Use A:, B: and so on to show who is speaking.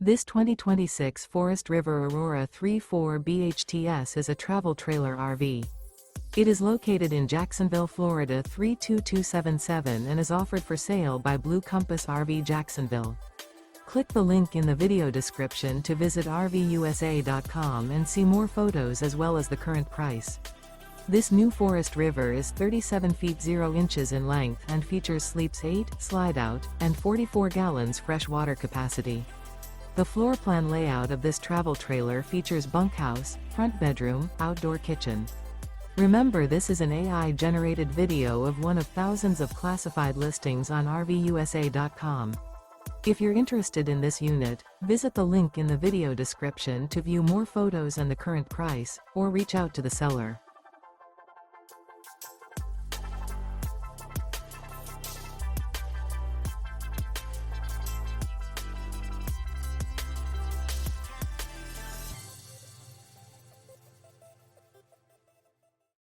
A: This 2026 Forest River Aurora 3.4 BHTS is a travel trailer RV. It is located in Jacksonville, Florida 32277 and is offered for sale by Blue Compass RV Jacksonville. Click the link in the video description to visit RVUSA.com and see more photos as well as the current price. This new Forest River is 37 feet 0 inches in length and features sleeps 8, slide-out, and 44 gallons fresh water capacity. The floor plan layout of this travel trailer features bunkhouse, front bedroom, outdoor kitchen. Remember, this is an AI-generated video of one of thousands of classified listings on RVUSA.com. If you're interested in this unit, visit the link in the video description to view more photos and the current price, or reach out to the seller.